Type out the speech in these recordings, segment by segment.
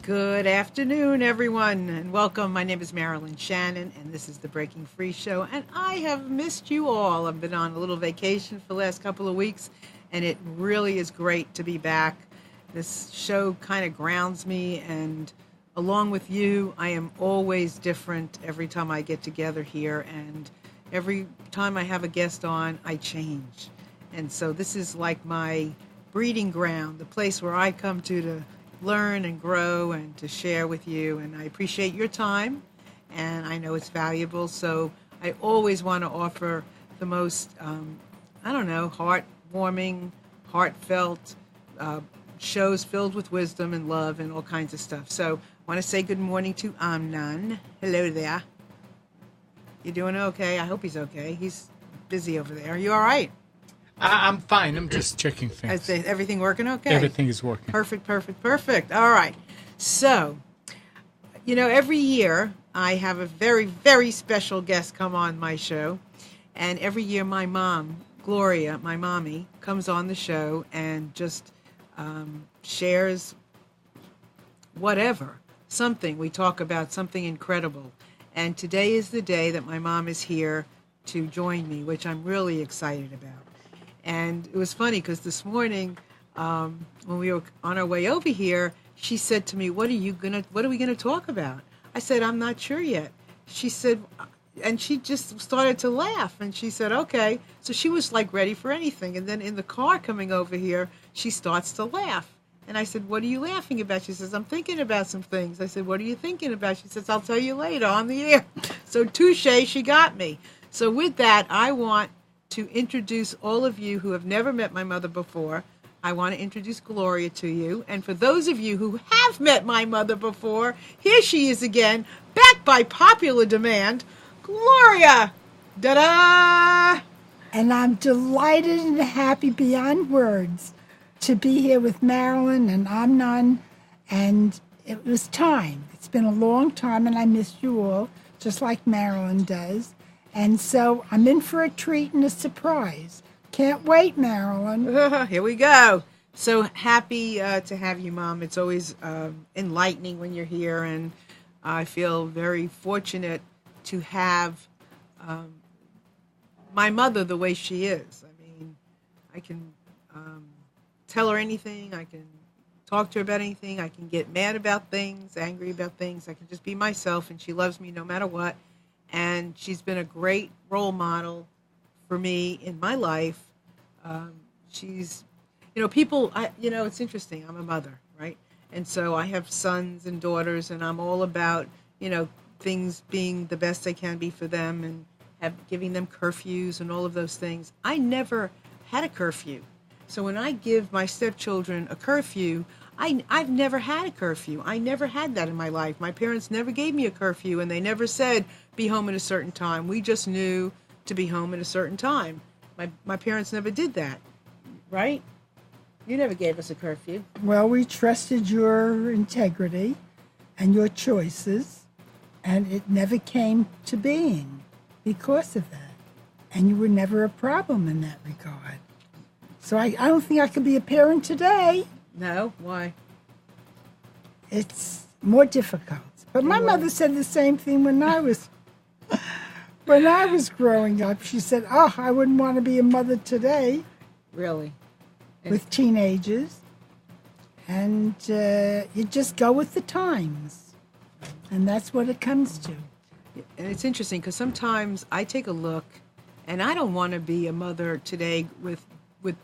Good afternoon, everyone, and welcome. My name is Marilyn Shannon, and this is the Breaking Free show, and I have missed you all. I've been on a little vacation for the last couple of weeks, and it really is great to be back. This show kind of grounds me, and along with you, I am always different every time I get together here, and every time I have a guest on, I change. And so this is like my breeding ground, the place where I come to learn and grow and to share with you. And I appreciate your time, and I know it's valuable. So I always want to offer the most, heartwarming, heartfelt shows filled with wisdom and love and all kinds of stuff. So I want to say good morning to Amnon. Hello there. You doing okay? I hope he's okay. He's busy over there. Are you all right? I'm fine. I'm just checking things. Is everything working okay? Everything is working. Perfect. All right. So, every year I have a very, very special guest come on my show. And every year my mom, Gloria, my mommy, comes on the show and just shares something. We talk about something incredible. And today is the day that my mom is here to join me, which I'm really excited about. And it was funny because this morning, when we were on our way over here, she said to me, what are we going to talk about? I said, I'm not sure yet. She said, and she just started to laugh. And she said, okay. So she was like ready for anything. And then in the car coming over here, she starts to laugh. And I said, what are you laughing about? She says, I'm thinking about some things. I said, what are you thinking about? She says, I'll tell you later on the air. So touche, she got me. So with that, I want to introduce all of you who have never met my mother before. I want to introduce Gloria to you. And for those of you who have met my mother before, here she is again, back by popular demand, Gloria. Da-da! And I'm delighted and happy beyond words to be here with Marilyn and Amnon. And it was time. It's been a long time, and I miss you all, just like Marilyn does. And so I'm in for a treat and a surprise. Can't wait, Marilyn. Here we go. So happy to have you, Mom. It's always enlightening when you're here, and I feel very fortunate to have my mother the way she is. I mean, I can tell her anything. I can talk to her about anything. I can get mad about things, angry about things. I can just be myself, and she loves me no matter what. And she's been a great role model for me in my life. She's, it's interesting. I'm a mother, right? And so I have sons and daughters, and I'm all about, things being the best they can be for them and giving them curfews and all of those things. I never had a curfew. So when I give my stepchildren a curfew, I've never had a curfew. I never had that in my life. My parents never gave me a curfew, and they never said, be home at a certain time. We just knew to be home at a certain time. My parents never did that, right? You never gave us a curfew. Well, we trusted your integrity and your choices, and it never came to being because of that. And you were never a problem in that regard. So I don't think I could be a parent today. No? Why? It's more difficult. But my mother said the same thing when I was growing up. She said, I wouldn't want to be a mother today. Really? With teenagers. And you just go with the times. And that's what it comes to. And it's interesting because sometimes I take a look, and I don't want to be a mother today with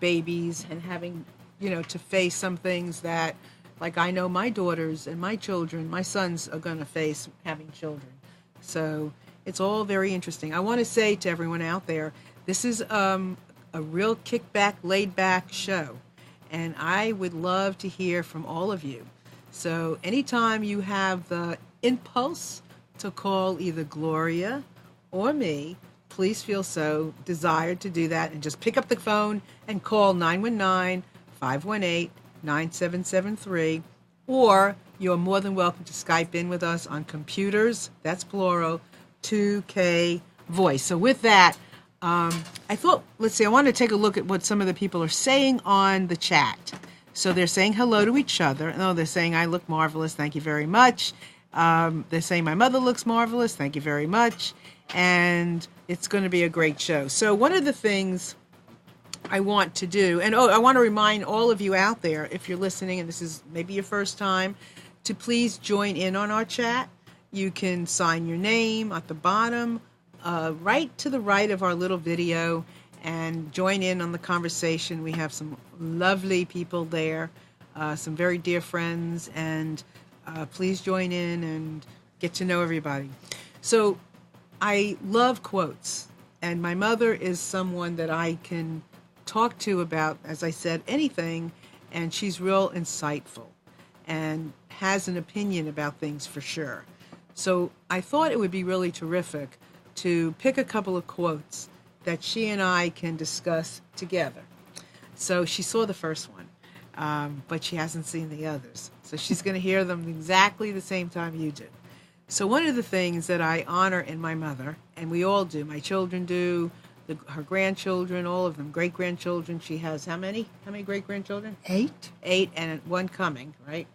babies and having, to face some things that, like I know my daughters and my children, my sons are going to face having children. So it's all very interesting. I want to say to everyone out there, this is a real kickback, laid-back show, and I would love to hear from all of you. So anytime you have the impulse to call either Gloria or me, please feel so desired to do that, and just pick up the phone and call 919-518-9773, or you're more than welcome to Skype in with us on computers, that's plural, 2K Voice. So with that, I thought, I want to take a look at what some of the people are saying on the chat. So they're saying hello to each other. Oh, they're saying, I look marvelous. Thank you very much. They're saying, my mother looks marvelous. Thank you very much. And it's going to be a great show. So one of the things I want to do, and I want to remind all of you out there, if you're listening and this is maybe your first time, to please join in on our chat. You can sign your name at the bottom, right to the right of our little video, and join in on the conversation. We have some lovely people there, some very dear friends, and please join in and get to know everybody. So I love quotes, and my mother is someone that I can talk to about, as I said, anything, and she's real insightful and has an opinion about things for sure. So I thought it would be really terrific to pick a couple of quotes that she and I can discuss together. So she saw the first one, but she hasn't seen the others. So she's going to hear them exactly the same time you do. So one of the things that I honor in my mother, and we all do, my children do, her grandchildren, all of them, great-grandchildren. She has how many? How many great-grandchildren? 8. 8 and one coming, right?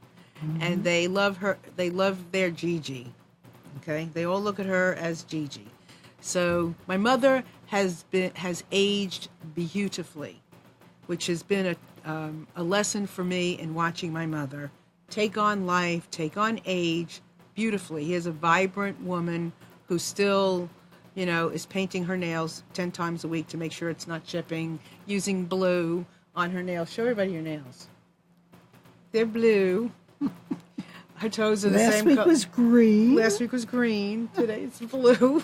Mm-hmm. And they love her. They love their Gigi. Okay? They all look at her as Gigi. So my mother has aged beautifully, which has been a lesson for me in watching my mother take on life, take on age beautifully. Here's a vibrant woman who still, is painting her nails 10 times a week to make sure it's not chipping, using blue on her nails. Show everybody your nails. They're blue. Her toes are the same color. Last week was green. Last week was green. Today it's blue.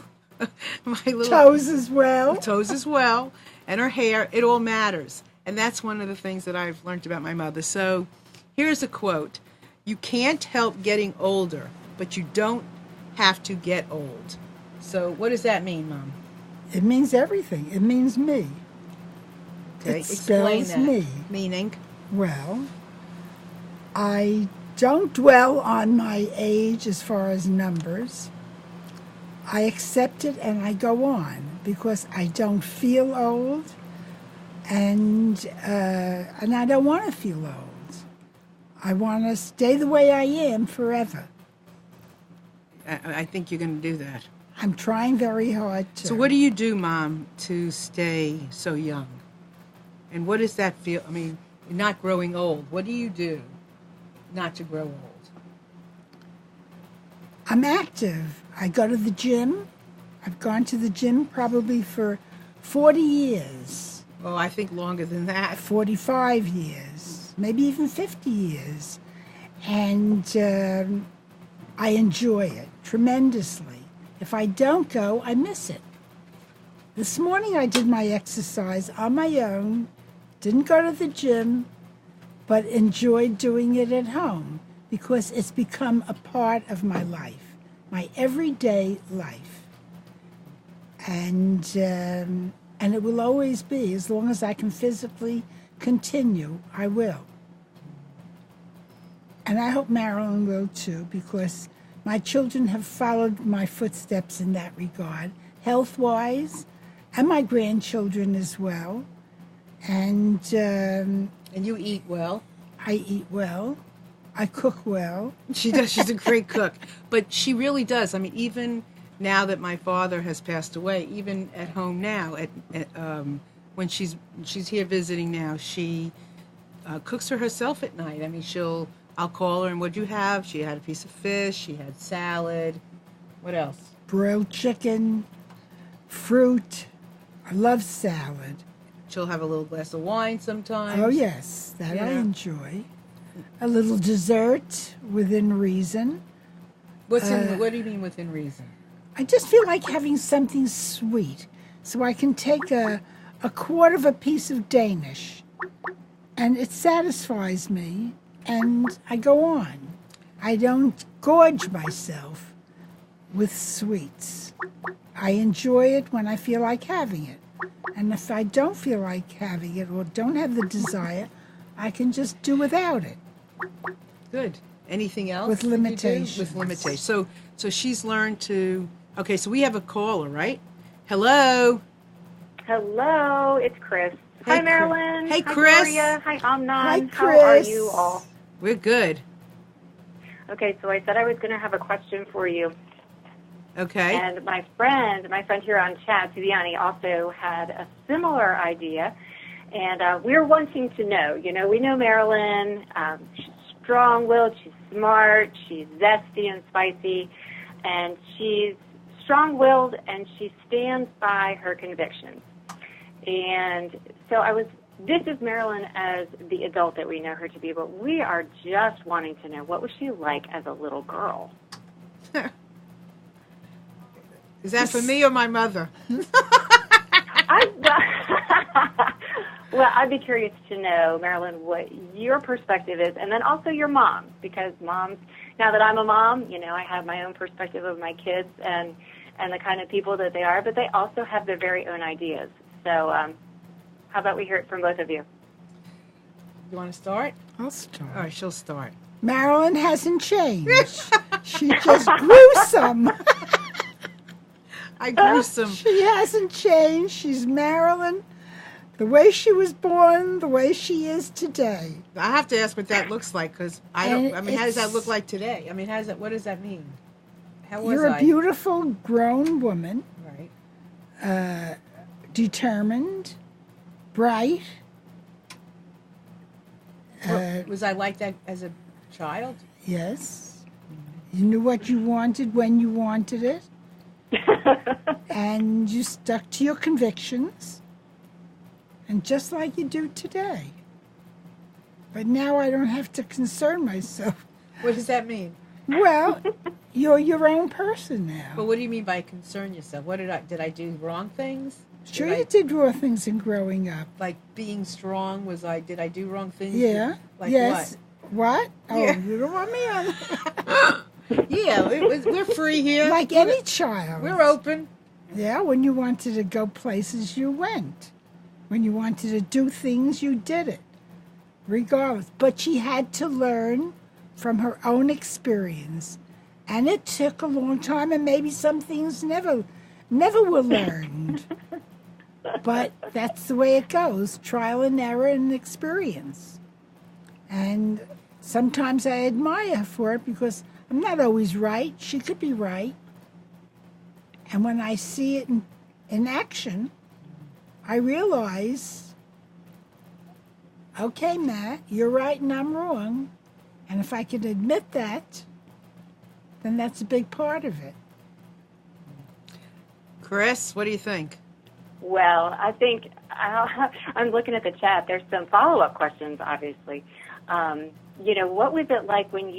My little toes as well. Toes as well. And her hair, it all matters. And that's one of the things that I've learned about my mother. So here's a quote. You can't help getting older, but you don't have to get old. So what does that mean, Mom? It means everything. It means me. Okay, it spells that. Me. Meaning? Well, I don't dwell on my age as far as numbers. I accept it and I go on because I don't feel old, and I don't want to feel old. I want to stay the way I am forever. I think you're going to do that. I'm trying very hard to. So what do you do, Mom, to stay so young? And what does that feel? I mean, not growing old. What do you do not to grow old? I'm active. I go to the gym. I've gone to the gym probably for 40 years. Oh, I think longer than that. 45 years, maybe even 50 years. And I enjoy it tremendously. If I don't go, I miss it. This morning I did my exercise on my own, didn't go to the gym, but enjoyed doing it at home because it's become a part of my life, my everyday life. And it will always be, as long as I can physically continue, I will. And I hope Marilyn will too, because my children have followed my footsteps in that regard, health-wise, and my grandchildren as well. And you eat well. I eat well. I cook well. She does. She's a great cook. But she really does. I mean, even now that my father has passed away, even at home now, when she's here visiting now, she cooks for herself at night. I mean, I'll call her and what'd you have? She had a piece of fish. She had salad. What else? Broiled chicken, fruit. I love salad. She'll have a little glass of wine sometimes. Oh, yes. That I enjoy. A little dessert within reason. What do you mean within reason? I just feel like having something sweet. So I can take a quarter of a piece of Danish, and it satisfies me, and I go on. I don't gorge myself with sweets. I enjoy it when I feel like having it. And if I don't feel like having it or don't have the desire, I can just do without it. Good. Anything else? With limitations. With limitations. So she's learned to... Okay, so we have a caller, right? Hello? Hello, it's Chris. Hi, Marilyn. Hey, Hi, Chris. Gloria. Hi, Amnon. Hi, How are Chris. you all? We're good. Okay, so I said I was going to have a question for you. Okay. And my friend here on chat, Suziani, also had a similar idea. And we're wanting to know, we know Marilyn, she's strong-willed, she's smart, she's zesty and spicy, and she's strong-willed, and she stands by her convictions. And so this is Marilyn as the adult that we know her to be, but we are just wanting to know, what was she like as a little girl? Is that for me or my mother? Well, I'd be curious to know, Marilyn, what your perspective is, and then also your mom, because moms, now that I'm a mom, I have my own perspective of my kids and the kind of people that they are, but they also have their very own ideas. So how about we hear it from both of you? You want to start? I'll start. All right, she'll start. Marilyn hasn't changed. She just grew some. I grew some. She hasn't changed. She's Marilyn, the way she was born, the way she is today. I have to ask what that looks like, because how does that look like today? I mean, what does that mean? How was You're a I? beautiful grown woman, Right. Determined, bright. Was I like that as a child? Yes. You knew what you wanted when you wanted it. And you stuck to your convictions. And just like you do today. But now I don't have to concern myself. What does that mean? Well, you're your own person now. But what do you mean by concern yourself? What did I do wrong things? Sure, you did wrong things in growing up. Like being strong, did I do wrong things? Yeah. Like yes. what? Oh, Yeah. you don't want me on. Yeah, we're free here. Like any child. We're open. Yeah, when you wanted to go places, you went. When you wanted to do things, you did it. Regardless. But she had to learn from her own experience. And it took a long time, and maybe some things never were learned. But that's the way it goes, trial and error and experience. And sometimes I admire her for it because I'm not always right. She could be right. And when I see it in action, I realize, okay, Matt, you're right and I'm wrong. And if I can admit that, then that's a big part of it. Chris, what do you think? Well, I think I'm looking at the chat. There's some follow-up questions, obviously. What was it like when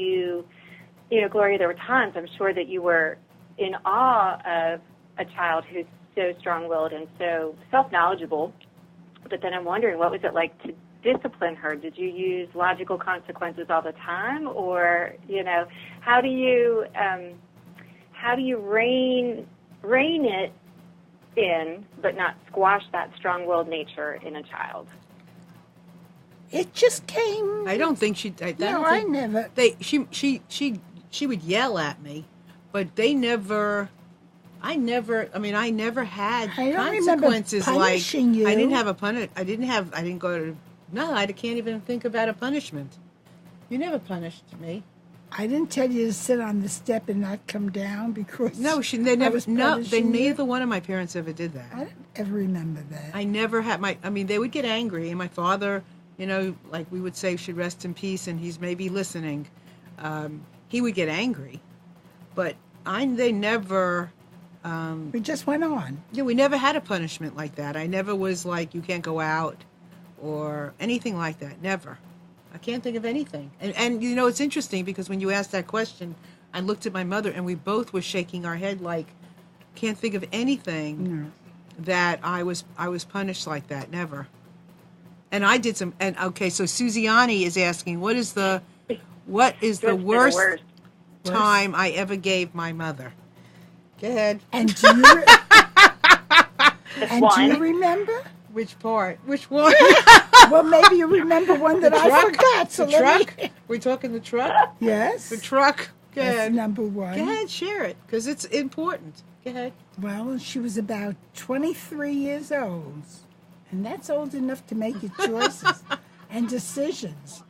Gloria, there were times I'm sure that you were in awe of a child who's so strong-willed and so self-knowledgeable. But then I'm wondering, what was it like to discipline her? Did you use logical consequences all the time? Or, how do you rein it in, but not squash that strong-willed nature in a child? It just came. I don't think she. I never. She would yell at me, but I never had consequences like you. I didn't have a I didn't go to. No, I can't even think about a punishment. You never punished me. I didn't tell you to sit on the step and not come down because they never. No, neither one of my parents ever did that. I don't ever remember that. I never had they would get angry, and my father, like we would say, should rest in peace, and he's maybe listening. He would get angry, but they never. We just went on. Yeah, we never had a punishment like that. I never was like, you can't go out, or anything like that. Never. I can't think of anything. And it's interesting because when you asked that question, I looked at my mother and we both were shaking our head like, can't think of anything that I was punished like that. Never. And I did some. And okay, so Suziani is asking, what is the worst time I ever gave my mother? Go ahead. And do you remember? Which part? Which one? Well, maybe you remember one that I forgot. So the truck? We're talking the truck? Yes. The truck. Go ahead. That's number one. Go ahead, share it, because it's important. Go ahead. Well, she was about 23 years old, and that's old enough to make your choices and decisions.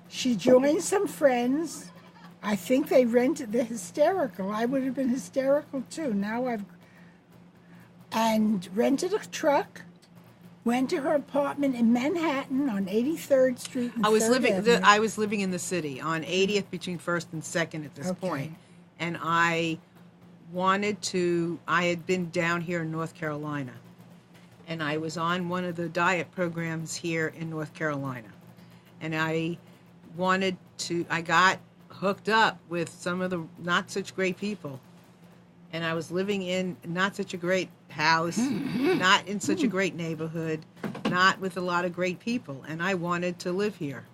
She joined some friends. I think they rented the hysterical. I would have been hysterical too. And rented a truck. Went to her apartment in Manhattan on 83rd Street and I was 3rd Avenue. I was living in the city on 80th between 1st and 2nd at this point. And I had been down here in North Carolina. And I was on one of the diet programs here in North Carolina. And I got hooked up with some of the not such great people. And I was living in not such a great house, not in such a great neighborhood, not with a lot of great people. And I wanted to live here.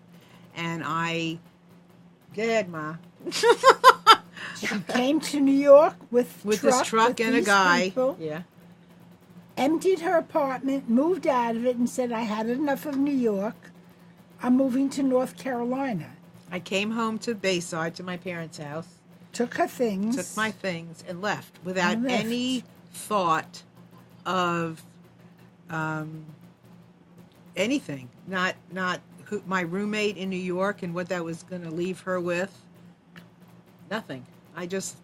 And go ahead, Ma. She came to New York with this truck and a guy. People, yeah. emptied her apartment, moved out of it, and said, I had enough of New York. I'm moving to North Carolina. I came home to Bayside, to my parents' house. Took her things. Took my things and left without any thought of anything. Not my roommate in New York and what that was going to leave her with. Nothing. I just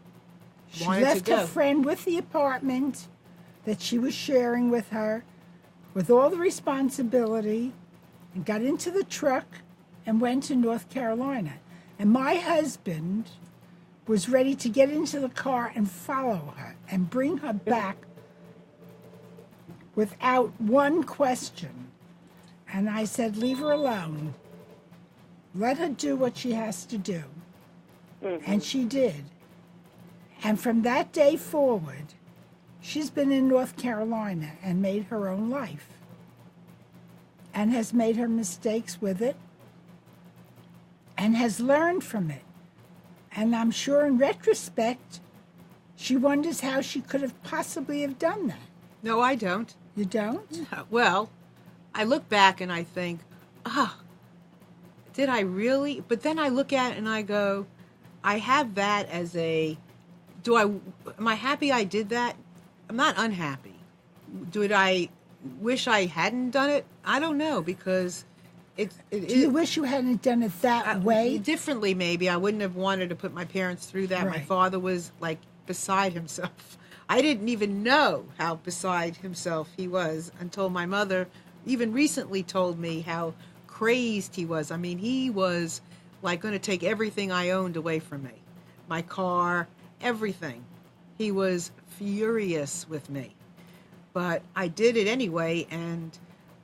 wanted to go. She left her friend with the apartment that she was sharing with her, with all the responsibility, and got into the truck and went to North Carolina. And my husband was ready to get into the car and follow her and bring her back without one question. And I said, leave her alone. Let her do what she has to do. And she did. And from that day forward, she's been in North Carolina and made her own life. And has made her mistakes with it. And has learned from it. And I'm sure in retrospect, she wonders how she could have possibly have done that. No, I don't. You don't? No. Well, I look back and I think, did I really? But then I look at it and I go, I have that as am I happy I did that? I'm not unhappy. Did I wish I hadn't done it? I don't know, because do you wish you hadn't done it that way? Differently, maybe. I wouldn't have wanted to put my parents through that. Right. My father was like beside himself. I didn't even know how beside himself he was until my mother even recently told me how crazed he was. I mean, he was like going to take everything I owned away from me. My car, everything. He was furious with me. But I did it anyway, and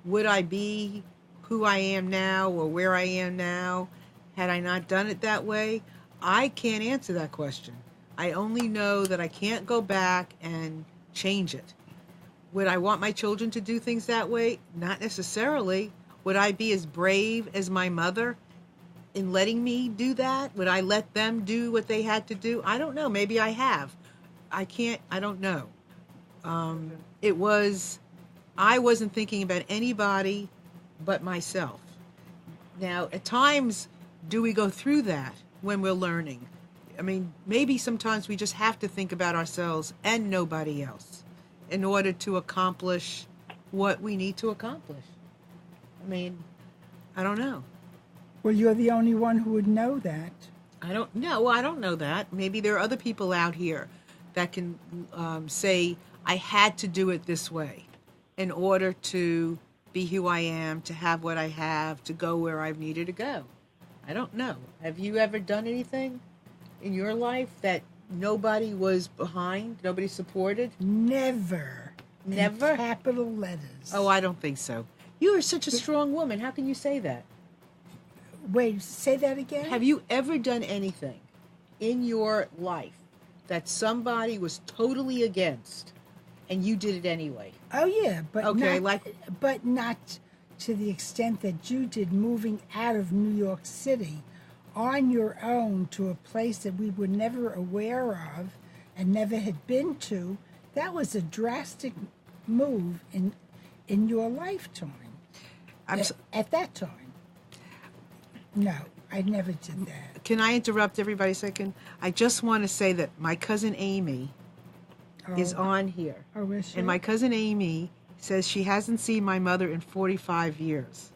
would I be who I am now or where I am now had I not done it that way? I can't answer that question. I only know that I can't go back and change it. Would I want my children to do things that way? Not necessarily. Would I be as brave as my mother in letting me do that? Would I let them do what they had to do? I don't know. Maybe I have. I don't know. I wasn't thinking about anybody but myself. Now, at times, do we go through that when we're learning? I mean, maybe sometimes we just have to think about ourselves and nobody else in order to accomplish what we need to accomplish. I mean, I don't know. Well, you're the only one who would know that. I don't know. Well, I don't know that. Maybe there are other people out here that can say, I had to do it this way in order to be who I am, to have what I have, to go where I've needed to go. I don't know. Have you ever done anything in your life that nobody was behind, nobody supported? Never. Never? In capital letters. Oh, I don't think so. You are such a strong woman. How can you say that? Wait, say that again? Have you ever done anything in your life that somebody was totally against and you did it anyway? Oh, yeah, but okay, but not to the extent that you did, moving out of New York City on your own to a place that we were never aware of and never had been to. That was a drastic move in your lifetime. At that time. No, I never did that. Can I interrupt everybody a second? I just want to say that my cousin Amy is on here. Oh, is she? And my cousin Amy says she hasn't seen my mother in 45 years.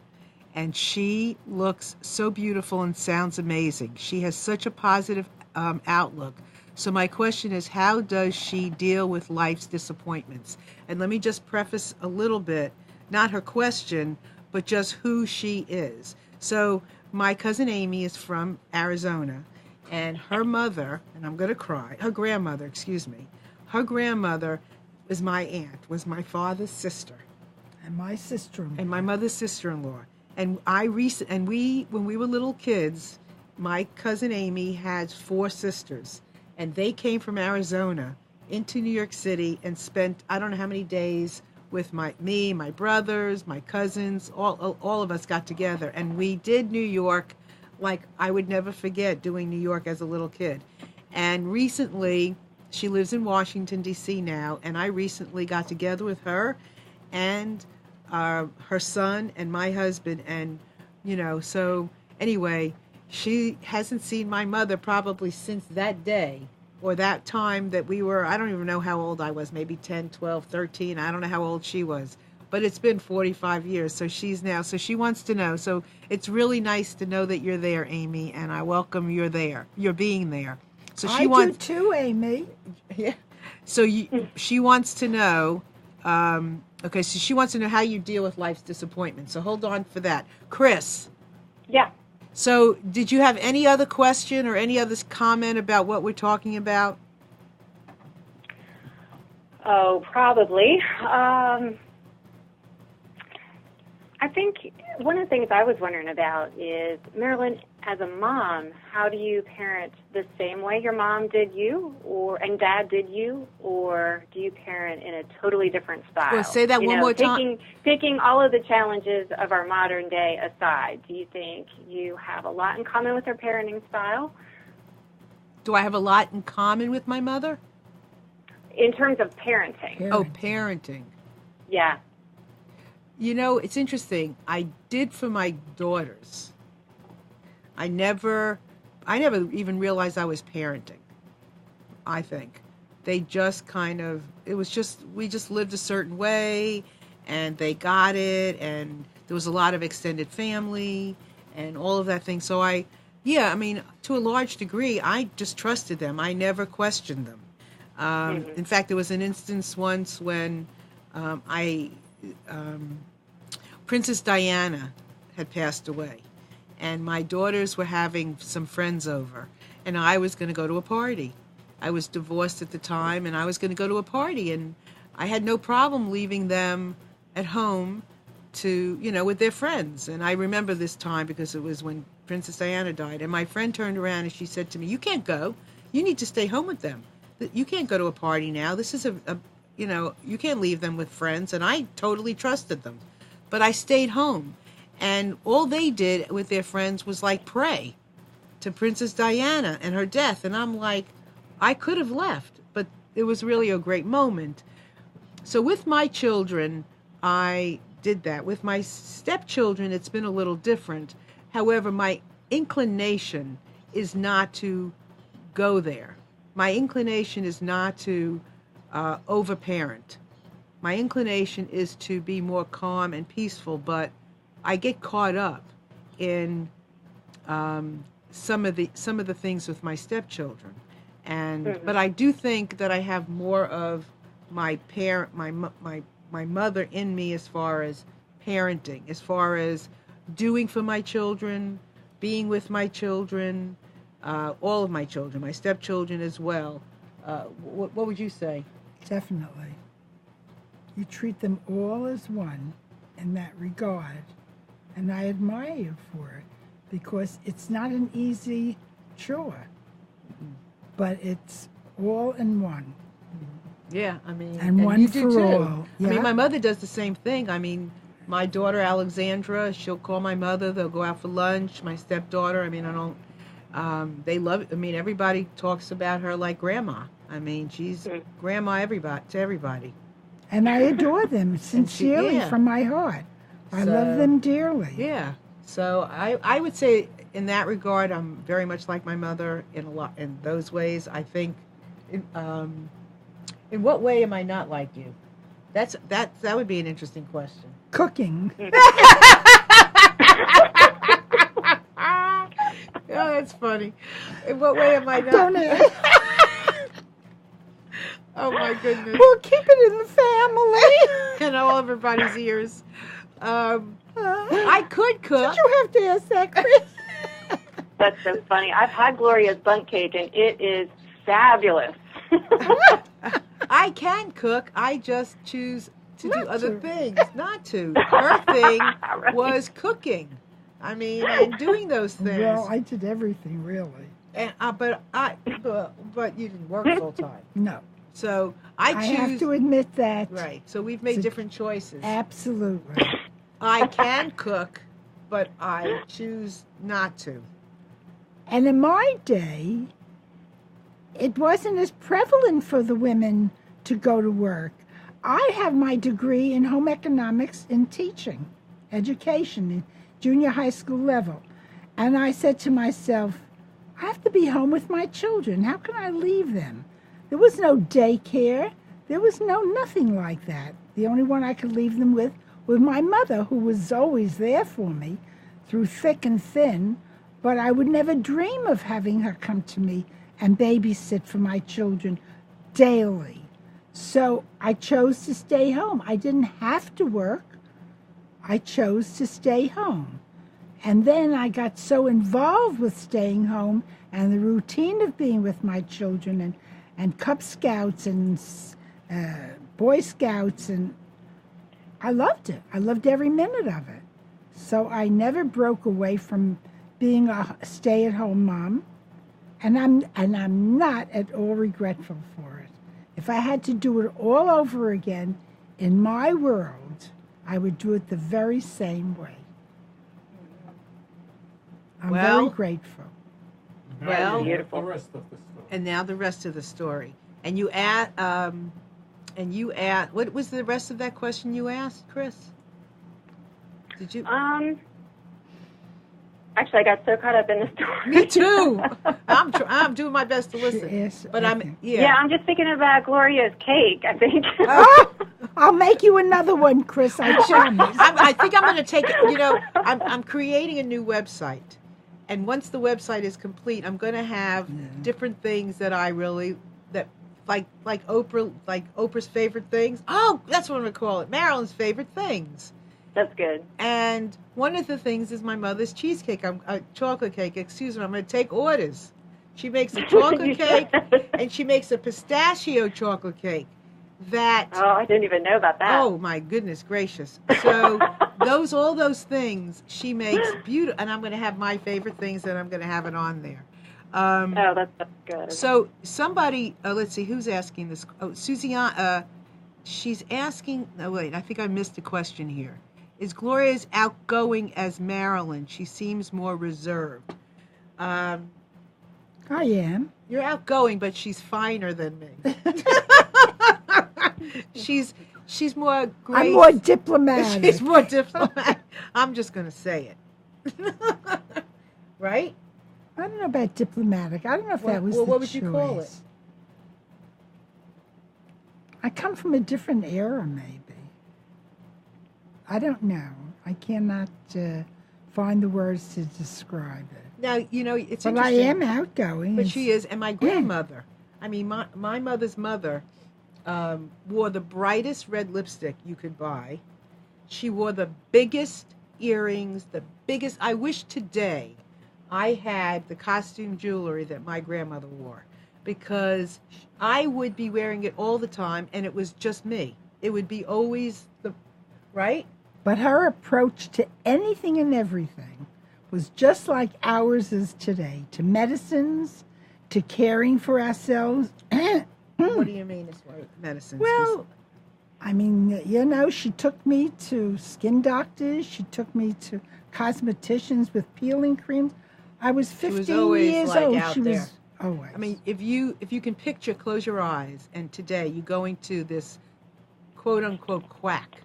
And she looks so beautiful and sounds amazing. She has such a positive outlook. So my question is, how does she deal with life's disappointments? And let me just preface a little bit, not her question, but just who she is. So my cousin Amy is from Arizona, and her mother, and I'm going to cry, her grandmother, her grandmother was my aunt, was my father's sister. And my sister-in-law. And my mother's sister-in-law. And when we were little kids, my cousin Amy had 4 sisters, and they came from Arizona into New York City and spent I don't know how many days with me, my brothers, my cousins, all of us got together, and we did New York like I would never forget doing New York as a little kid. And recently, she lives in Washington, D.C. now, and I recently got together with her and her son and my husband, and so anyway, she hasn't seen my mother probably since that day or that time that we were, I don't even know how old I was, maybe 10, 12, 13, I don't know how old she was, but it's been 45 years, so she wants to know. So it's really nice to know that you're there, Amy, and I welcome you're being there. So she do too, Amy. Yeah. So she wants to know, okay, so she wants to know how you deal with life's disappointment. So hold on for that. Chris. Yeah. So did you have any other question or any other comment about what we're talking about? Oh, probably. I think one of the things I was wondering about is, Marilyn, as a mom, how do you parent the same way your mom did you, and dad did you, or do you parent in a totally different style? Well, say that one more time. Taking all of the challenges of our modern day aside, do you think you have a lot in common with her parenting style? Do I have a lot in common with my mother? In terms of parenting. Oh, parenting. Yeah. It's interesting. I did for my daughters. I never even realized I was parenting. I think they just we just lived a certain way, and they got it, and there was a lot of extended family and all of that thing. So to a large degree, I just trusted them. I never questioned them. In fact, there was an instance once when Princess Diana had passed away, and my daughters were having some friends over, and I was going to go to a party. I was divorced at the time, and I was going to go to a party, and I had no problem leaving them at home to, with their friends. And I remember this time because it was when Princess Diana died, and my friend turned around and she said to me, "You can't go. You need to stay home with them. You can't go to a party now. This is you can't leave them with friends." And I totally trusted them. But I stayed home, and all they did with their friends was pray to Princess Diana and her death. And I'm like, I could have left, but it was really a great moment. So with my children, I did that. With my stepchildren, it's been a little different. However, my inclination is not to go there. My inclination is not to overparent. My inclination is to be more calm and peaceful, but I get caught up in some of the things with my stepchildren, but I do think that I have more of my mother in me as far as parenting, as far as doing for my children, being with my children, all of my children, my stepchildren as well. What would you say? Definitely. You treat them all as one in that regard, and I admire you for it, because it's not an easy chore, but it's all in one. Yeah, and one you do for too. all. Yeah. My mother does the same thing. My daughter Alexandra, she'll call my mother. They'll go out for lunch. My stepdaughter, they love it. Everybody talks about her like grandma. She's grandma to everybody. And I adore them sincerely from my heart. I love them dearly. Yeah. So I would say in that regard, I'm very much like my mother in those ways. I think, in what way am I not like you? That would be an interesting question. Cooking. Oh, that's funny. In what way am I not? Don't it? Oh my goodness. We'll keep it in the family. In all everybody's ears. I could cook. Did you have to ask that, Chris? That's so funny. I've had Gloria's bundt cake, and it is fabulous. I can cook. I just choose to do Not other to. things, not to. Her thing Right. was cooking. I mean, and doing those things. Well, I did everything, really. And, but you didn't work full time. No. So I choose. have to admit that. Right. So we've made different choices. Absolutely. I can cook, but I choose not to. And in my day, it wasn't as prevalent for the women to go to work. I have my degree in home economics in teaching, education, in junior high school level. And I said to myself, I have to be home with my children. How can I leave them? There was no daycare. There was nothing like that. The only one I could leave them with was my mother, who was always there for me through thick and thin. But I would never dream of having her come to me and babysit for my children daily. So I chose to stay home. I didn't have to work. I chose to stay home. And then I got so involved with staying home and the routine of being with my children and Cub Scouts and Boy Scouts, and I loved it. I loved every minute of it. So I never broke away from being a stay-at-home mom, and I'm not at all regretful for it. If I had to do it all over again in my world, I would do it the very same way. I'm very grateful. Well, beautiful. The rest of the story. And now the rest of the story. And you what was the rest of that question you asked, Chris? Did you? Actually, I got so caught up in the story. Me too. I'm doing my best to listen. Yes, But okay. Yeah, I'm just thinking about Gloria's cake, I think. Oh, I'll make you another one, Chris, I promise. I think I'm going to take it. I'm creating a new website. And once the website is complete, I'm going to have different things that I really, like Oprah's favorite things. Oh, that's what I'm going to call it. Marilyn's favorite things. That's good. And one of the things is my mother's cheesecake, chocolate cake. Excuse me, I'm going to take orders. She makes a chocolate cake, and she makes a pistachio chocolate cake. I didn't even know about that. Oh my goodness gracious! So all those things she makes beautiful, and I'm going to have my favorite things, and I'm going to have it on there. That's good. So somebody, let's see, who's asking this? Oh, Suziana, she's asking. Oh wait, I think I missed a question here. Is Gloria as outgoing as Marilyn? She seems more reserved. I am. You're outgoing, but she's finer than me. She's more great. I'm more diplomatic. She's more diplomatic. I'm just going to say it. Right? I don't know about diplomatic. I don't know if that was well, the what would you call it? choice. I come from a different era, maybe. I don't know. I cannot find the words to describe it. Now, it's interesting. But I am outgoing. But she is. And my grandmother, I mean, my mother's mother wore the brightest red lipstick you could buy. She wore the biggest earrings, I wish today I had the costume jewelry that my grandmother wore, because I would be wearing it all the time, and it was just me. It would be always right? But her approach to anything and everything was just like ours is today, to medicines, to caring for ourselves. What do you mean as far as medicines? Well, I mean, she took me to skin doctors. She took me to cosmeticians with peeling creams. I was 15 years old. Out she there. was always. I mean, if you can picture, close your eyes, and today you go into this quote-unquote quack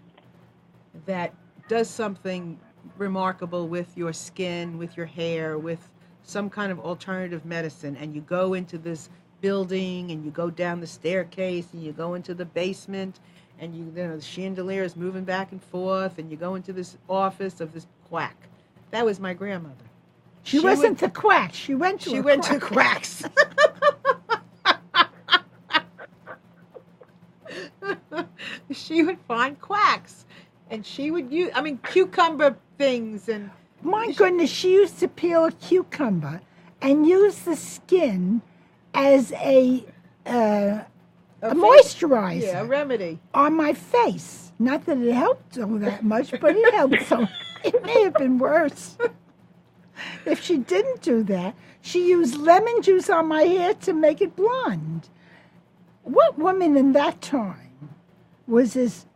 that does something remarkable with your skin, with your hair, with some kind of alternative medicine, and you go into this building and you go down the staircase and you go into the basement and the chandelier is moving back and forth, and you go into this office of this quack. That was my grandmother. She wasn't the quack. She went to to quacks. She would find quacks, and she would use, cucumber things. And my goodness, she used to peel a cucumber and use the skin as a moisturizer. Yeah, a remedy. On my face. Not that it helped all that much, but it helped so. It may have been worse. If she didn't do that, she used lemon juice on my hair to make it blonde. What woman in that time was as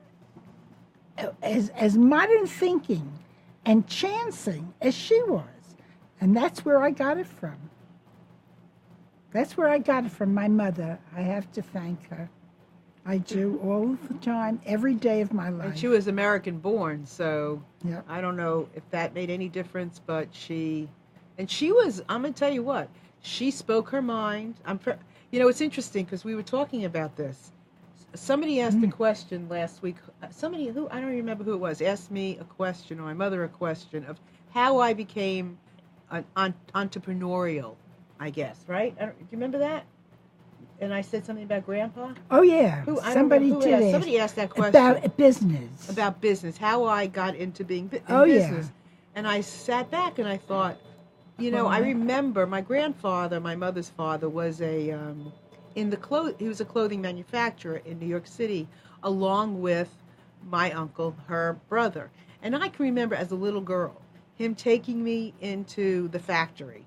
modern thinking and chancing as she was? And that's where I got it from. That's where I got it from my mother. I have to thank her. I do all the time, every day of my life. And she was American born, so yep. I don't know if that made any difference, but she was, I'm going to tell you what, she spoke her mind. It's interesting because we were talking about this. Somebody asked a question last week. Somebody who, I don't remember who it was, asked me a question, or my mother a question, of how I became entrepreneurial, I guess, right? Do you remember that? And I said something about Grandpa? Oh, yeah. Somebody asked that question. About business. About business, how I got into being in business. Yeah. And I sat back and I thought, I remember my grandfather, my mother's father, was he was a clothing manufacturer in New York City, along with my uncle, her brother. And I can remember as a little girl, him taking me into the factory.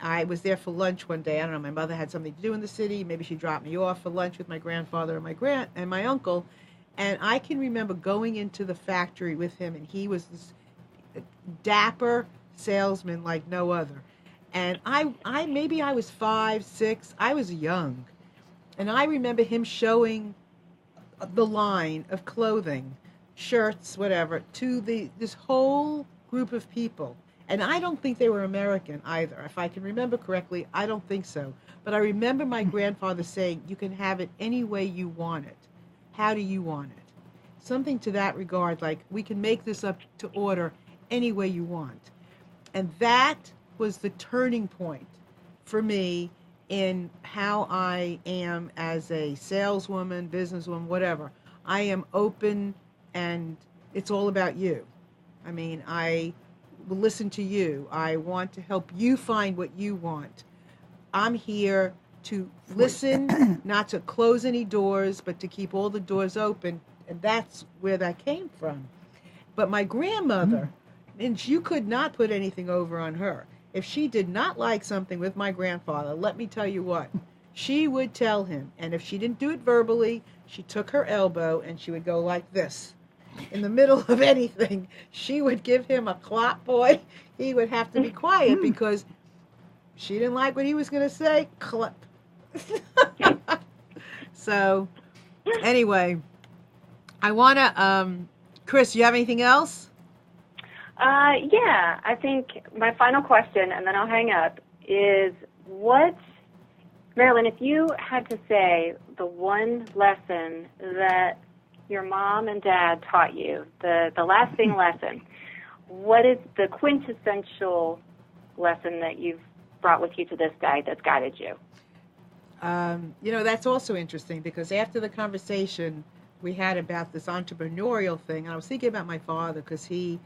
I was there for lunch one day. I don't know, my mother had something to do in the city. Maybe she dropped me off for lunch with my grandfather and my uncle. And I can remember going into the factory with him, and he was this dapper salesman like no other. And maybe I was 5, 6. I was young. And I remember him showing the line of clothing, shirts, whatever, to this whole group of people. And I don't think they were American either. If I can remember correctly, I don't think so. But I remember my grandfather saying, you can have it any way you want it. How do you want it? Something to that regard, like, we can make this up to order any way you want. And that was the turning point for me in how I am as a saleswoman, businesswoman, whatever. I am open, and it's all about you. I will listen to you. I want to help you find what you want. I'm here to listen, not to close any doors, but to keep all the doors open. And that's where that came from. But my grandmother, and you could not put anything over on her. If she did not like something with my grandfather, let me tell you what, she would tell him. And if she didn't do it verbally, she took her elbow and she would go like this. In the middle of anything, she would give him a clop, boy. He would have to be quiet because she didn't like what he was going to say. Clip. So, anyway, I want to, Chris, you have anything else? Yeah, I think my final question, and then I'll hang up, is Marilyn, if you had to say the one lesson that your mom and dad taught you, the lasting lesson, what is the quintessential lesson that you've brought with you to this day that's guided you? That's also interesting because after the conversation we had about this entrepreneurial thing, I was thinking about my father because he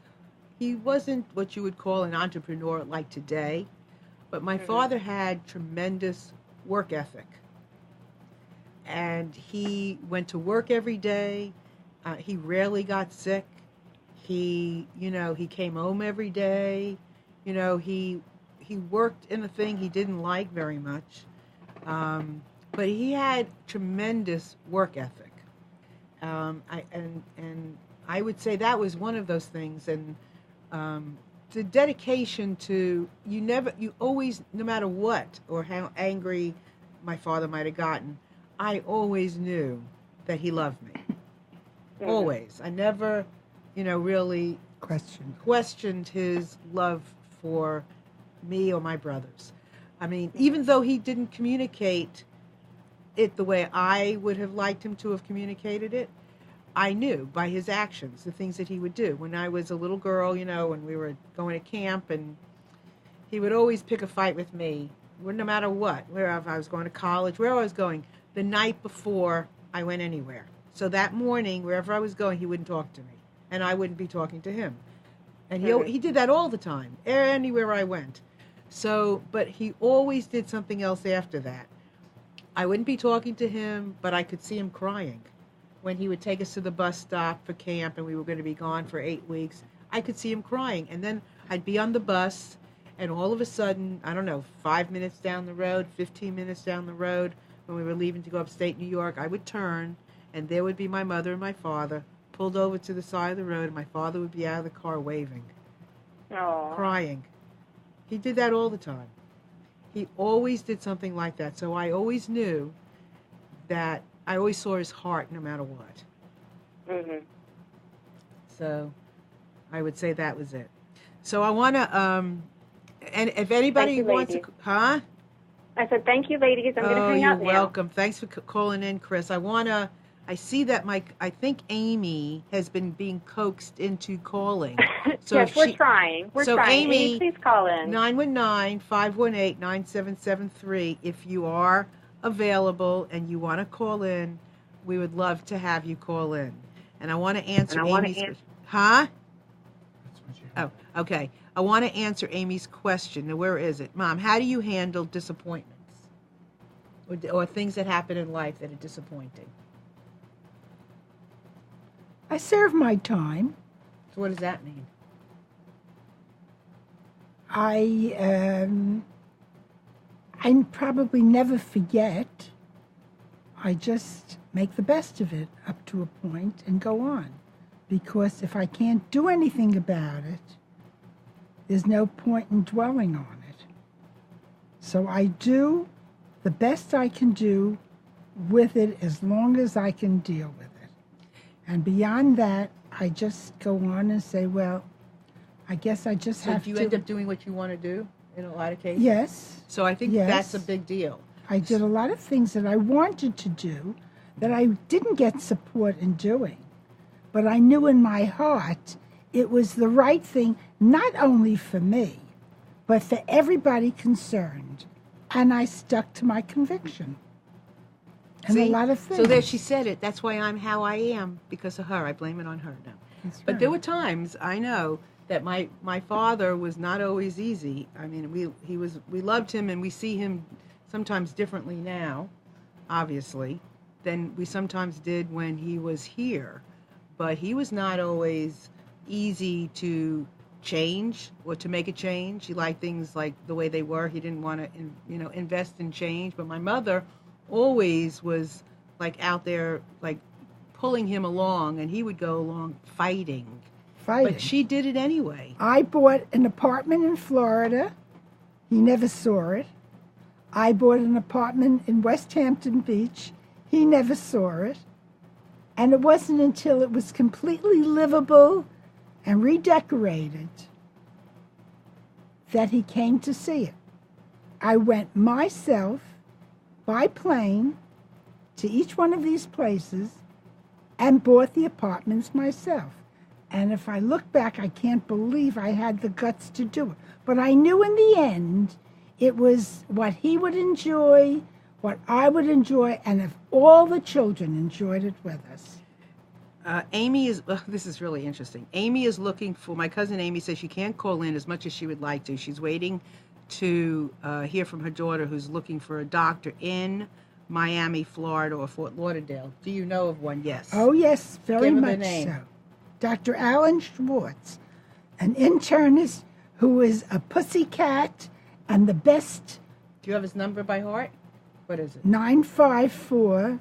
wasn't what you would call an entrepreneur like today, but my father had tremendous work ethic. And he went to work every day. He rarely got sick. He came home every day. He worked in a thing he didn't like very much. But he had tremendous work ethic. I would say that was one of those things. And the dedication to, you always, no matter what or how angry my father might have gotten, I always knew that he loved me. Always. I never, really questioned his love for me or my brothers. Even though he didn't communicate it the way I would have liked him to have communicated it, I knew by his actions, the things that he would do. When I was a little girl, when we were going to camp, and he would always pick a fight with me, no matter what, wherever I was going to college, wherever I was going, the night before I went anywhere. So that morning, wherever I was going, he wouldn't talk to me, and I wouldn't be talking to him. And he did that all the time, anywhere I went. So, but he always did something else after that. I wouldn't be talking to him, but I could see him crying. When he would take us to the bus stop for camp and we were going to be gone for 8 weeks, I could see him crying. And then I'd be on the bus, and all of a sudden, I don't know, 5 minutes down the road, 15 minutes down the road, when we were leaving to go upstate New York, I would turn, and there would be my mother and my father pulled over to the side of the road, and my father would be out of the car waving, crying. He did that all the time. He always did something like that. So I always knew that I always saw his heart no matter what. Mm-hmm. So I would say that was it. So I want to, and if anybody wants to, huh? I said, thank you, ladies. I'm going to hang up now. You're welcome. Thanks for calling in, Chris. I see that I think Amy has been being coaxed into calling. So yes, we're trying. We're trying. Amy, please call in. 919-518-9773. If you are available and you want to call in, we would love to have you call in. And I want to answer Amy's... Huh? Oh, okay. I want to answer Amy's question. Now, where is it? Mom, how do you handle disappointments? Or things that happen in life that are disappointing? I serve my time. So what does that mean? I probably never forget. I just make the best of it up to a point and go on. Because if I can't do anything about it, there's no point in dwelling on it. So I do the best I can do with it as long as I can deal with it. And beyond that, I just go on and say, well, I guess I just have to... So do you end up doing what you want to do in a lot of cases? Yes. So I think that's a big deal. I did a lot of things that I wanted to do that I didn't get support in doing. But I knew in my heart it was the right thing, not only for me, but for everybody concerned. And I stuck to my conviction. And a lot of things. So there she said it. That's why I'm how I am, because of her. I blame it on her now. That's But right. there were times, I know, that my father was not always easy. I mean, we loved him, and we see him sometimes differently now, obviously, than we sometimes did when he was here. But he was not always easy to change or to make a change. He liked things like the way they were. He didn't want to, invest in change. But my mother always was like out there, like pulling him along, and he would go along fighting. But she did it anyway. I bought an apartment in Florida. He never saw it. I bought an apartment in West Hampton Beach. He never saw it. And it wasn't until it was completely livable and redecorated that he came to see it. I went myself by plane to each one of these places and bought the apartments myself. And if I look back, I can't believe I had the guts to do it. But I knew in the end it was what he would enjoy, what I would enjoy, and if all the children enjoyed it with us. Amy is, this is really interesting. Amy is looking for, my cousin Amy says she can't call in as much as she would like to. She's waiting to hear from her daughter who's looking for a doctor in Miami, Florida, or Fort Lauderdale. Do you know of one? Yes. Oh, yes, very Give her much the name. so. Dr. Alan Schwartz, an internist who is a pussycat and the best. Do you have his number by heart? What is it? 954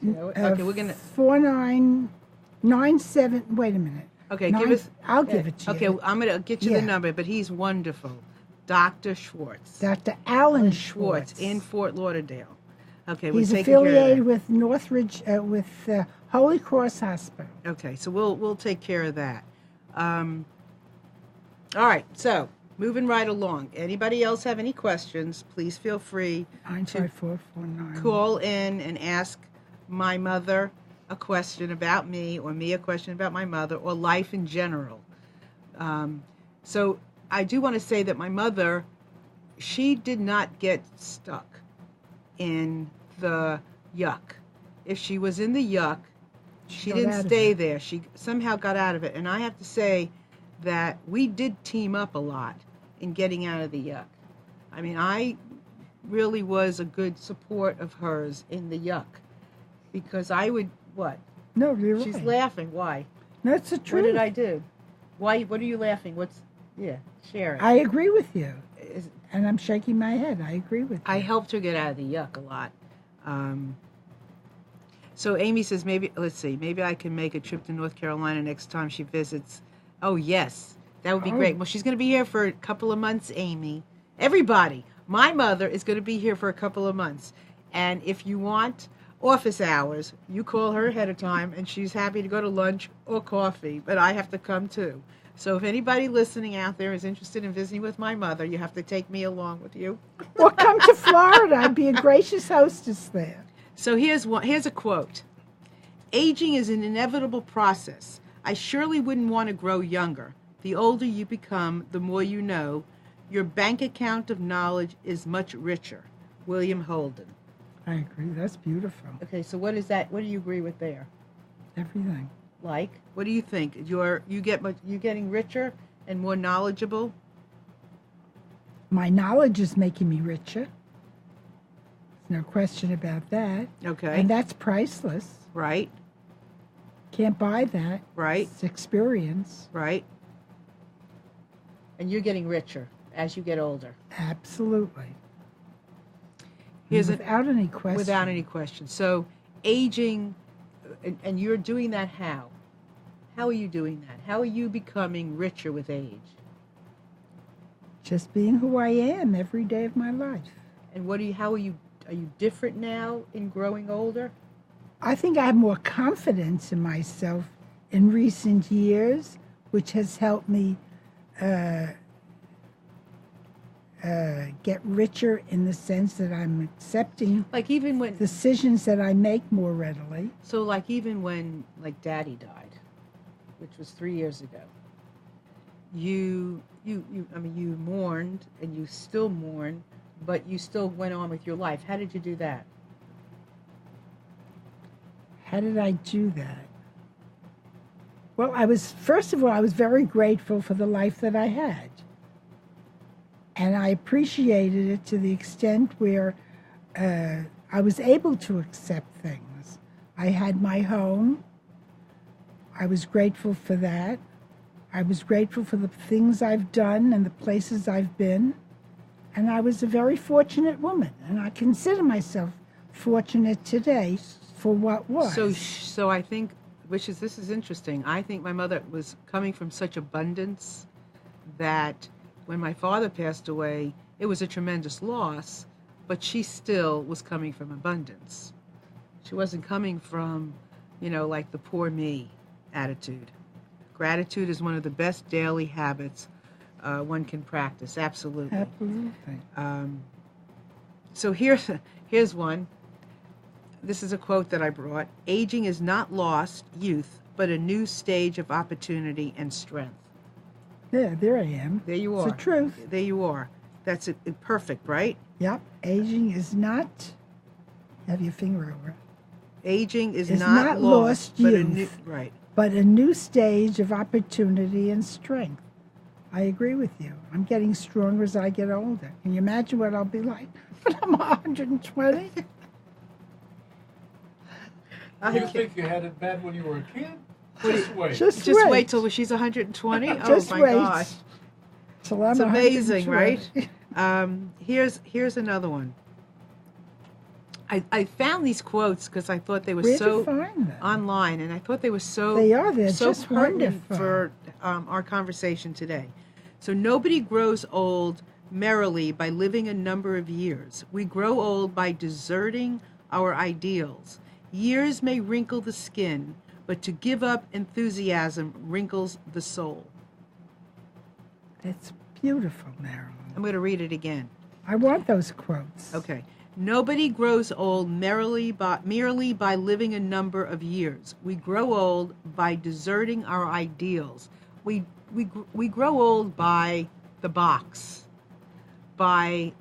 Okay, we're gonna 4997. Wait a minute. Okay, give us. I'll give it to Okay, you. I'm gonna get you the number, but he's wonderful, Dr. Schwartz. Dr. Alan Schwartz in Fort Lauderdale. Okay, he's we're taking affiliated care of with Northridge, with Holy Cross Hospital. that. Okay, so we'll take care of that. All right, so moving right along. Anybody else have any questions? Please feel free to 95449. call in and ask my mother a question about me, or me a question about my mother, or life in general. So I do want to say that my mother, she did not get stuck in the yuck. If she was in the yuck, she didn't stay there. She somehow got out of it. And I have to say that we did team up a lot in getting out of the yuck. I mean, I really was a good support of hers in the yuck, because I would, what? No, you're right. She's laughing. Why? That's the truth. What did I do? Why? What are you laughing? Share it. I agree with you. And I'm shaking my head. I agree with you. I helped her get out of the yuck a lot. So Amy says, maybe I can make a trip to North Carolina next time she visits. Oh, yes. That would be great. Well, she's going to be here for a couple of months, Amy. Everybody. My mother is going to be here for a couple of months. And if you want office hours, you call her ahead of time, and she's happy to go to lunch or coffee. But I have to come, too. So if anybody listening out there is interested in visiting with my mother, you have to take me along with you. Or come to Florida. I'd be a gracious hostess there. So here's a quote. Aging is an inevitable process. I surely wouldn't want to grow younger. The older you become, the more you know. Your bank account of knowledge is much richer. William Holden. I agree. That's beautiful. Okay, so what is that? What do you agree with there? Everything. Like, what do you think? You're getting richer and more knowledgeable? My knowledge is making me richer. There's no question about that. Okay. And that's priceless. Right. Can't buy that. Right. It's experience. Right. And you're getting richer as you get older. Absolutely. Without any question. Without any question. So aging, and you're doing that how? How are you doing that? How are you becoming richer with age? Just being who I am every day of my life. And are you different now in growing older? I think I have more confidence in myself in recent years, which has helped me get richer in the sense that I'm accepting even when decisions that I make more readily. So even when Daddy died, which was 3 years ago, you mourned, and you still mourn, but you still went on with your life. How did you do that? How did I do that? Well, first of all, I was very grateful for the life that I had. And I appreciated it to the extent where I was able to accept things. I had my home. I was grateful for that. I was grateful for the things I've done and the places I've been. And I was a very fortunate woman. And I consider myself fortunate today for what was. So I think, this is interesting. I think my mother was coming from such abundance that when my father passed away, it was a tremendous loss, but she still was coming from abundance. She wasn't coming from, like the poor me attitude. Gratitude is one of the best daily habits one can practice. Absolutely. Absolutely. So here's one. This is a quote that I brought. Aging is not lost youth, but a new stage of opportunity and strength. Yeah, there I am. There you are. It's the truth. There you are. That's it. Perfect, right? Yep. Aging is not. Have your finger over it. Aging is not lost youth, right? But a new stage of opportunity and strength. I agree with you. I'm getting stronger as I get older. Can you imagine what I'll be like when I'm 120? You think you had it bad when you were a kid? Just wait. Just wait till she's 120. Just oh my wait. gosh, Till I'm it's amazing, 120. right? Here's another one. I found these quotes because I thought they were Where'd you find them? online, and I thought they were so They're so just pertinent wonderful. for our conversation today. So nobody grows old merrily by living a number of years. We grow old by deserting our ideals. Years may wrinkle the skin, but to give up enthusiasm wrinkles the soul. It's beautiful, Marilyn. I'm going to read it again. I want those quotes. Okay. Nobody grows old merely by living a number of years. We grow old by deserting our ideals. We grow old by the box, by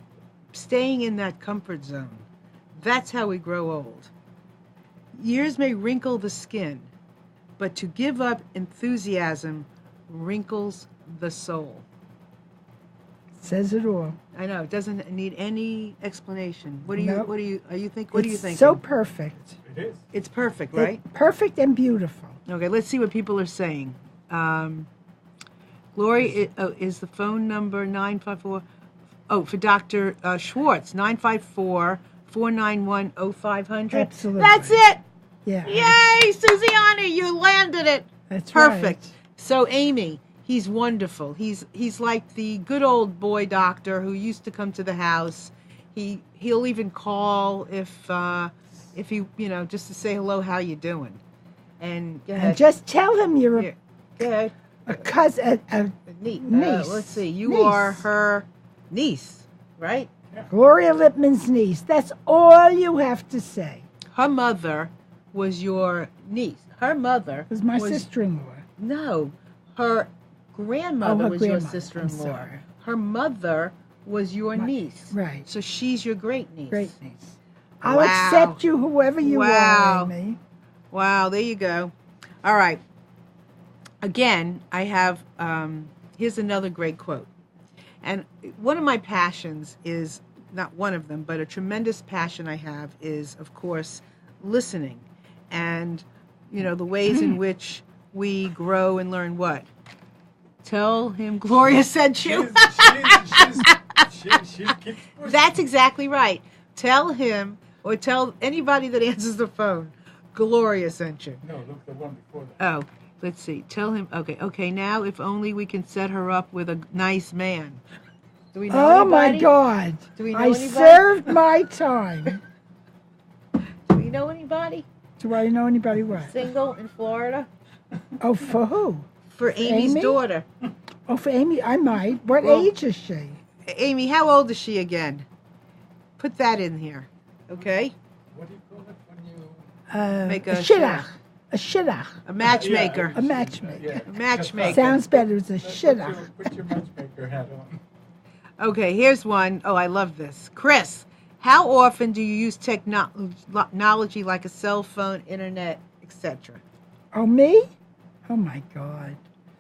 staying in that comfort zone. That's how we grow old. Years may wrinkle the skin, but to give up enthusiasm wrinkles the soul. Says it all. I know, it doesn't need any explanation. What do Nope. you think? What do you It's think? so perfect. It is. It's perfect, right? Perfect and beautiful. Okay, let's see what people are saying. Gloria, is the phone number 954? Oh, for Dr. Schwartz, 954-491-0500. Absolutely. That's it. Yeah. Yay, Susiani, you landed it. That's Perfect. right. So Amy, he's wonderful. He's like the good old boy doctor who used to come to the house. He'll even call if he, just to say hello, how you doing? And go ahead. And just tell him you're Here, go ahead. a cousin, a Niece. niece. Let's see. You Niece. are her niece, right? Gloria Lipman's niece. That's all you have to say. Her mother was your niece. Her mother It was my sister-in-law. No, her grandmother Oh, her was grandmother. your I'm sister-in-law. sorry. Her mother was your niece. Right. So she's your great niece. Great niece. I'll Wow. accept you whoever you Wow. are, Amy. Wow, there you go. All right. Again, I have, here's another great quote. And one of my passions is, not one of them, but a tremendous passion I have is, of course, listening. And, the ways in which we grow and learn what? Tell him Gloria sent you. She keeps pushing. That's exactly right. Tell him, or tell anybody that answers the phone, Gloria sent you. No, look, the one before that. Oh, let's see. Tell him, okay, now if only we can set her up with a nice man. Do we know Oh, anybody? my God. Do we know I anybody? served my time. Do we know anybody? Do I know anybody what? Single in Florida? Oh, for who? For Amy's Amy? daughter. Oh, for Amy, I might. What Well- age is she? Amy, how old is she again? Put that in here, okay? What do you call it when you... Make a shidduch. A shidduch. A matchmaker. A matchmaker. A matchmaker. Sounds better. It's a Put shidduch. your matchmaker hat on. Okay, here's one. Oh, I love this. Chris, how often do you use technology like a cell phone, internet, etc.? Oh, me? Oh, my God.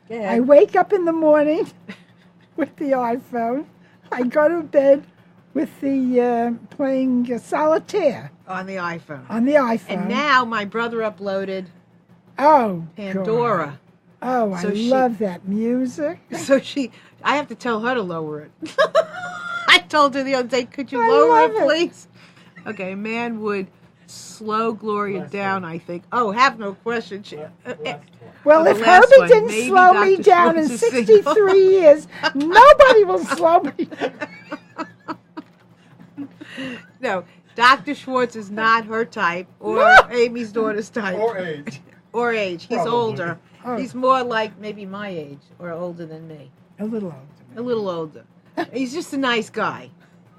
Go I ahead. wake up in the morning with the iPhone. I go to bed with the playing solitaire On the iPhone. on the iPhone. And now my brother uploaded oh, Pandora. God. Oh, So I she- love that music. So I have to tell her to lower it. I told her the other day, could you I lower love it, it. please? Okay, a man would slow Gloria Last down, one. I think. Oh, have no question. Last Well, Oh, if the last Herbie one. didn't Maybe slow me Dr. down in Schwartz is single. 63 years, nobody will slow me down. No, Dr. Schwartz is not her type or No. Amy's daughter's type. Or age. Or age. He's Probably. older. Oh. He's more like maybe my age or older than me. A little older. A little older. He's just a nice guy.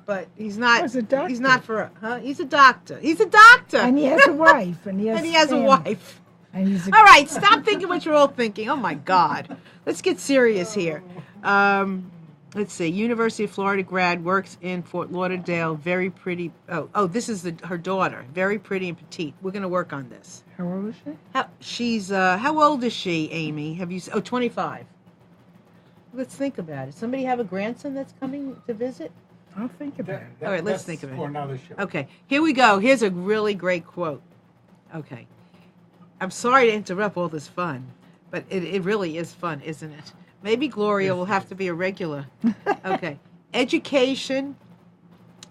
But he's not. He's a doctor. He's not for. Huh? He's a doctor. He's a doctor. And he has a wife. And he has, And he has a family. wife. And he's a All right, stop thinking what you're all thinking. Oh my God. Let's get serious here. Let's see. University of Florida grad, works in Fort Lauderdale. Very pretty. Oh, this is her daughter. Very pretty and petite. We're going to work on this. How old is she? How old is she, Amy? 25. Let's think about it. Somebody have a grandson that's coming to visit? I'll think about it. All right, let's that's think of it. for another show. Okay, here we go. Here's a really great quote. Okay. I'm sorry to interrupt all this fun, but it really is fun, isn't it? Maybe Gloria will have to be a regular. Okay. Education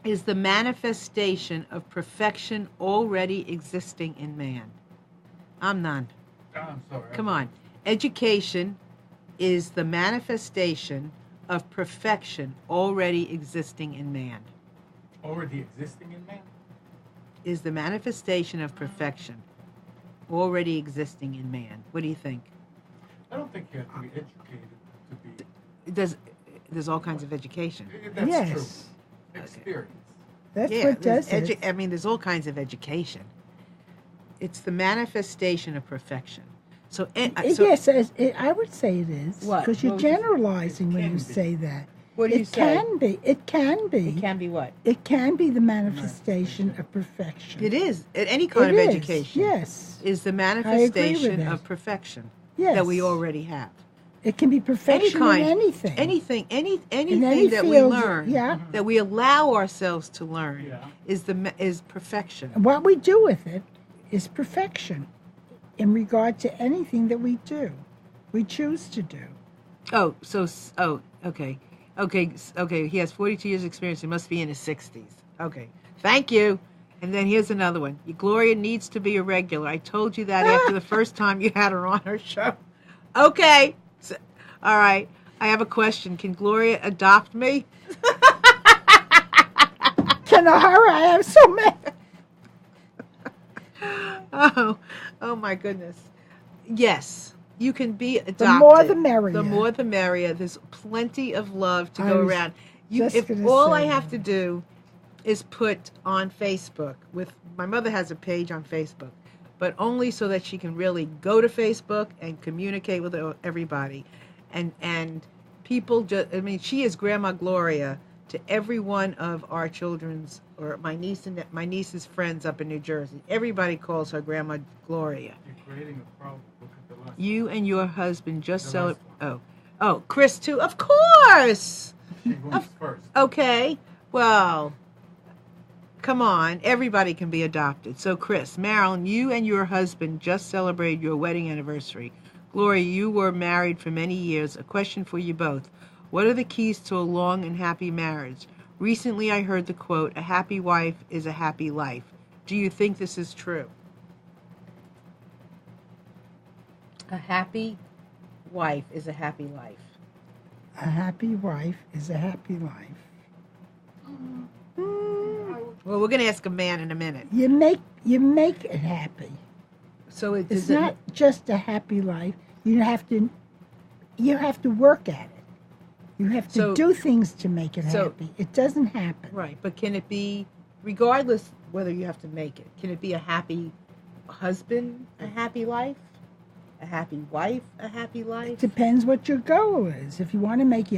is the manifestation of perfection already existing in man. I'm none. I'm sorry. Come on. Education is the manifestation of perfection already existing in man. Already existing in man? Is the manifestation of perfection already existing in man. What do you think? I don't think you have to be educated to be... There's all kinds of education. That's Yes. true. Experience. That's Yeah, what there's does it. I mean, there's all kinds of education. It's the manifestation of perfection. So, Yes, I would say it is. What? Because you're What would you say? generalizing when It you can be. say that. what do you It say? can be. It can be. It can be what? It can be the manifestation of perfection. It is. Any kind It of is, education yes. is the with manifestation that. of perfection Yes. that we already have. It can be Any perfection kind, in anything. anything any that we field, learn, yeah. that we allow ourselves to learn, Yeah. is perfection. What we do with it is perfection in regard to anything that we do, we choose to do. Oh, okay. He has 42 years experience. He must be in his 60s. Okay, thank you. And then here's another one. Gloria needs to be a regular. I told you that after the first time you had her on her show. Okay. So, all right. I have a question. Can Gloria adopt me? Can I hurry? I have so many. Oh my goodness. Yes, you can be adopted. The more the merrier. The more the merrier. There's plenty of love to I go was around. just If gonna all say I have that. to do is put on Facebook with my mother has a page on Facebook, but only so that she can really go to Facebook and communicate with everybody, and people just. I mean, she is Grandma Gloria to every one of our children's or my niece's friends up in New Jersey. Everybody calls her Grandma Gloria. You're creating a problem. Look at the last You and your husband just The celebrate. last Oh, Chris too. Of course. She went first. Okay. Well, come on. Everybody can be adopted. So, Chris, Marilyn, you and your husband just celebrated your wedding anniversary. Gloria, you were married for many years. A question for you both. What are the keys to a long and happy marriage? Recently, I heard the quote, "A happy wife is a happy life." Do you think this is true? A happy wife is a happy life. A happy wife is a happy life. Well, we're going to ask a man in a minute. You make it happy. So It's not just a happy life. You have to work at it. You have to So- do things to make it so- happy. It doesn't happen. right, but can it be, regardless whether you have to make it, can it be a happy husband, a happy life? A happy wife, a happy life? Depends what your goal is. If you want to make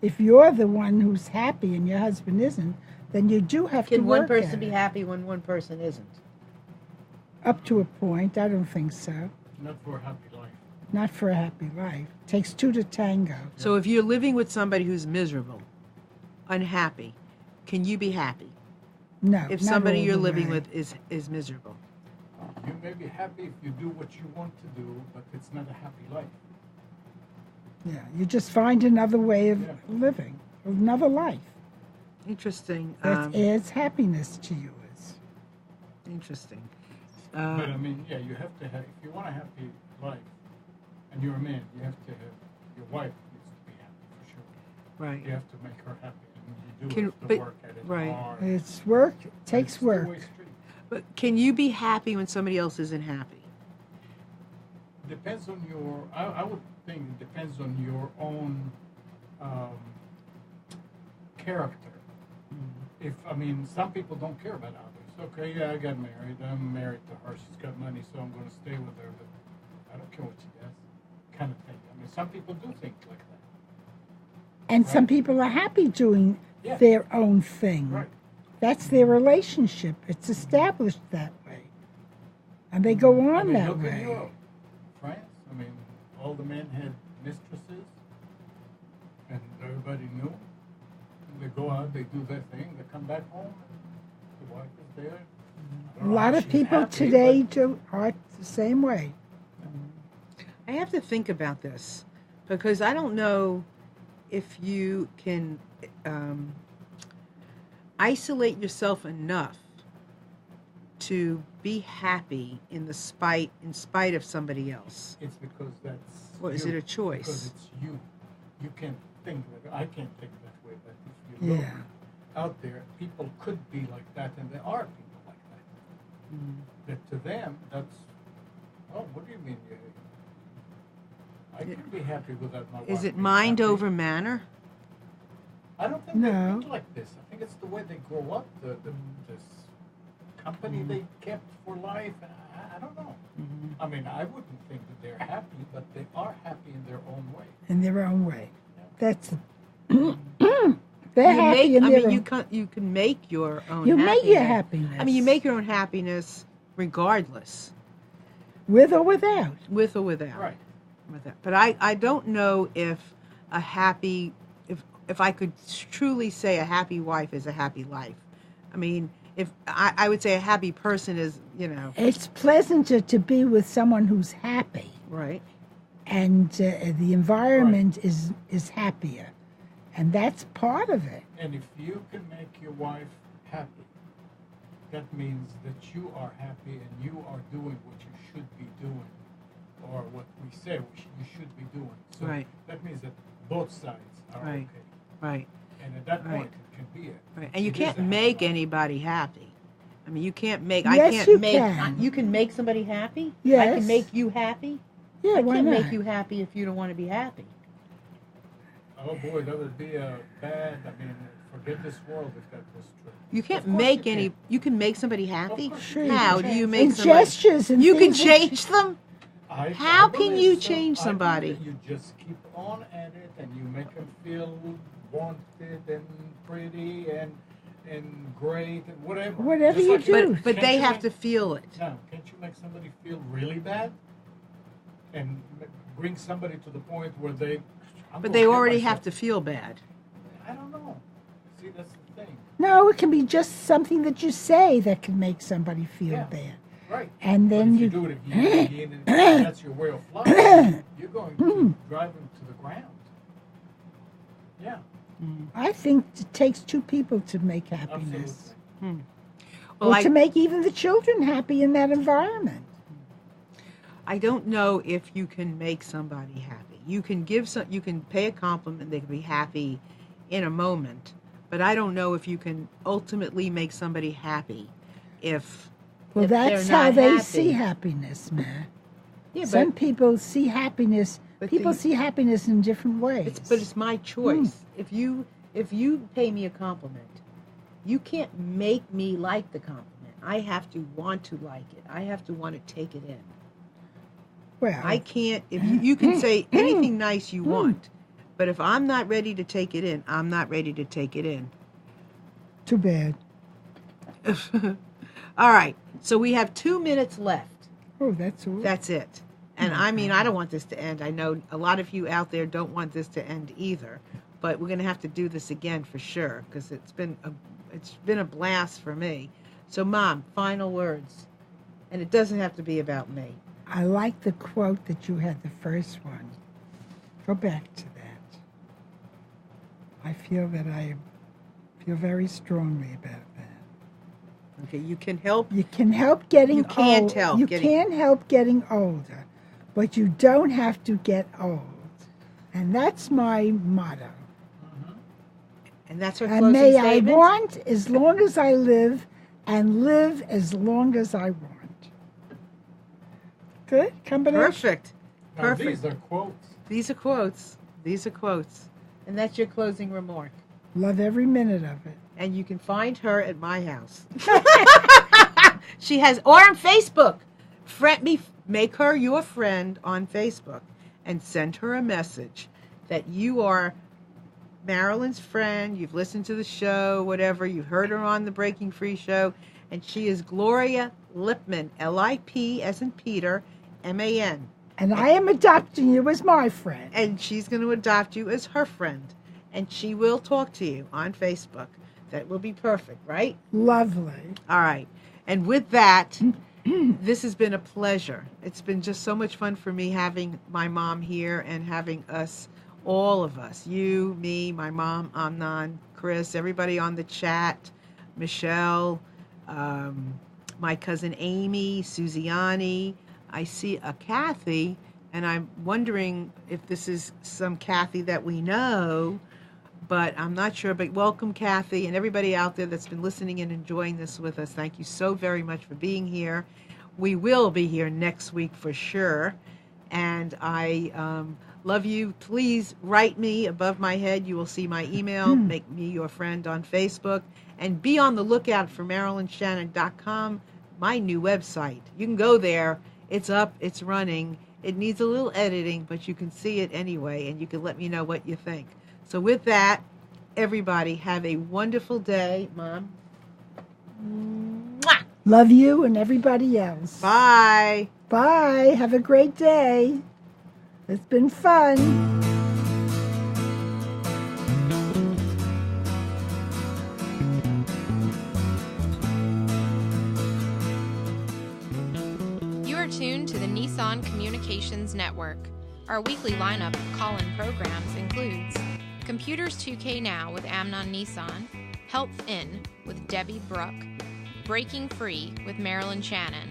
if you're the one who's happy and your husband isn't, then you do have to Can work one person at be it. happy when one person isn't? Up to a point, I don't think so. Not for a happy life. Not for a happy life. Takes two to tango. So if you're living with somebody who's miserable, unhappy, can you be happy? No. If not somebody all you're the living way. with is miserable. You may be happy if you do what you want to do, but it's not a happy life. Yeah, you just find another way of Yeah. living, another life Interesting. that adds happiness to you. Interesting. But I mean, yeah, you have to have, if you want a happy life, and you're a man, you have to have, your wife needs to be happy for sure. Right. You have to make her happy, and you do Can- have to but- work at it right. hard. It's work. It But takes it's a work. two-way street. But can you be happy when somebody else isn't happy? Depends on your, I would think it depends on your own character. If, I mean, some people don't care about others. Okay, yeah, I got married. I'm married to her. She's got money, so I'm going to stay with her. But I don't care what she does, kind of thing. I mean, some people do think like that. And some Right. people are happy doing Yeah. their own thing. Right. That's their relationship. It's established that way. And they go on I mean, that look at way. Europe, France. I mean, all the men had mistresses, and everybody knew. They go out, they do their thing, they come back home, and the wife is there. I A don't know lot how of she's people happy, today but are the same way. I have to think about this because I don't know if you can isolate yourself enough to be happy in spite of somebody else. it's because that's. Or is you, it a choice? Because it's you. You can't think that. I can't think that way. But if you look Yeah. out there, people could be like that, and there are people like that. Mm. That to them, that's. Oh, what do you mean? I can be happy without my wife. Is it being mind happy. over manner? I don't think No. they think like this. I think it's the way they grow up, this company they kept for life. I don't know. I mean, I wouldn't think that they're happy, but they are happy in their own way. In their own way. That's You they're happy make, in I their mean, own. you can make your own You happiness. make your happiness. I mean, you make your own happiness regardless, with or without. with or without. Right. Without. But I don't know if a happy, if I could truly say a happy wife is a happy life. I mean, if I would say a happy person is, you know. It's pleasanter to be with someone who's happy, Right. and the environment is happier, and that's part of it. And if you can make your wife happy, that means that you are happy and you are doing what you should be doing, or what we say you should be doing. So Right. that means that both sides are Right. okay. Right. And at that Right. point, it can be it. Right. And you It is can't a happy make life. anybody happy. I mean, you can't make. Yes, I can't you make. can. You can make somebody happy. I Yes. can make you happy. Yeah, I why can't not? make you happy if you don't want to be happy. Oh boy, that would be a bad. I mean, forget this world if that was true. You can't Of course make you any. can. You can make somebody happy. course Sure, How you do can. you In make somebody? gestures and You can things change them. How I can believe you so. change I believe somebody? that you just keep on at it, and you make them feel wanted and pretty and great and whatever. Whatever Just you like do. But Can't they you have make- to feel it. No, can't you make somebody feel really bad, and bring somebody to the point where they? But they already have to feel bad. I don't know. See, that's the thing. No, it can be just something that you say that can make somebody feel Yeah. bad. Right. And But then if you you do it again, and that's your way of life, you're going to drive them to the ground. Yeah, I think it takes two people to make happiness. absolutely. Well, Or to make even the children happy in that environment. I don't know if you can make somebody happy. You can you can pay a compliment, they can be happy in a moment, but I don't know if you can ultimately make somebody happy if Well, if they're that's how not they happy. see happiness, man. Yeah, Some people see happiness. But People the- see happiness in different ways. but it's my choice. If you pay me a compliment, you can't make me like the compliment. I have to want to like it. I have to want to take it in. well, I can't. If you can say anything nice you want, but if I'm not ready to take it in, I'm not ready to take it in. too bad. All right. So we have 2 minutes left. Oh, that's all. That's it. And I mean, I don't want this to end. I know a lot of you out there don't want this to end either. But we're going to have to do this again for sure because it's been a blast for me. So, Mom, final words. And it doesn't have to be about me. I like the quote that you had the first one. Go back to that. I feel that I feel very strongly about that. Okay, you can help. You can help getting You can't old. help You getting- can help getting older, but you don't have to get old. And that's my motto. And that's her And closing may statement. I want as long as I live and live as long as I want. Good combination. Perfect. Now, Perfect. these are quotes. These are quotes. These are quotes. And that's your closing remark. Love every minute of it. And you can find her at my house. She has, or on Facebook. Make her your friend on Facebook and send her a message that you are Marilyn's friend. You've listened to the show, whatever. You heard her on the Breaking Free show. And she is Gloria Lipman, Lip as in Peter, MAN. And I am adopting you as my friend. And she's going to adopt you as her friend. And she will talk to you on Facebook. That will be perfect, right? Lovely. All right. And with that, this has been a pleasure. It's been just so much fun for me having my mom here and having us, all of us, you, me, my mom, Amnon, Chris, everybody on the chat, Michelle, my cousin Amy, Suziani. I see a Kathy, and I'm wondering if this is some Kathy that we know, but I'm not sure. But welcome, Kathy, and everybody out there that's been listening and enjoying this with us. Thank you so very much for being here. We will be here next week for sure. And I Love you. Please write me above my head. You will see my email. Make me your friend on Facebook. And be on the lookout for MarilynShannon.com, my new website. You can go there. It's up. It's running. It needs a little editing, but you can see it anyway, and you can let me know what you think. So with that, everybody, have a wonderful day. Mom. Mwah! Love you and everybody else. Bye. Bye. Have a great day. It's been fun. You are tuned to the Nissan Communications Network. Our weekly lineup of call-in programs includes Computers 2K Now with Amnon Nissan, Health In with Debbie Bruck, Breaking Free with Marilyn Shannon,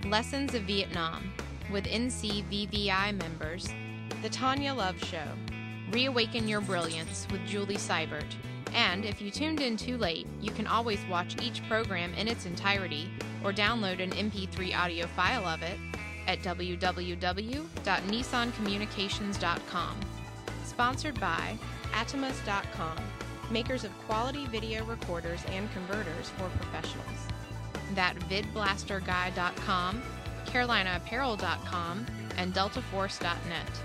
Lessons of Vietnam with NCVVI members, The Tanya Love Show, Reawaken Your Brilliance with Julie Seibert, and if you tuned in too late, you can always watch each program in its entirety or download an MP3 audio file of it at www.nissancommunications.com. Sponsored by Atomus.com, makers of quality video recorders and converters for professionals. ThatVidBlasterGuy.com, CarolinaApparel.com, and DeltaForce.net.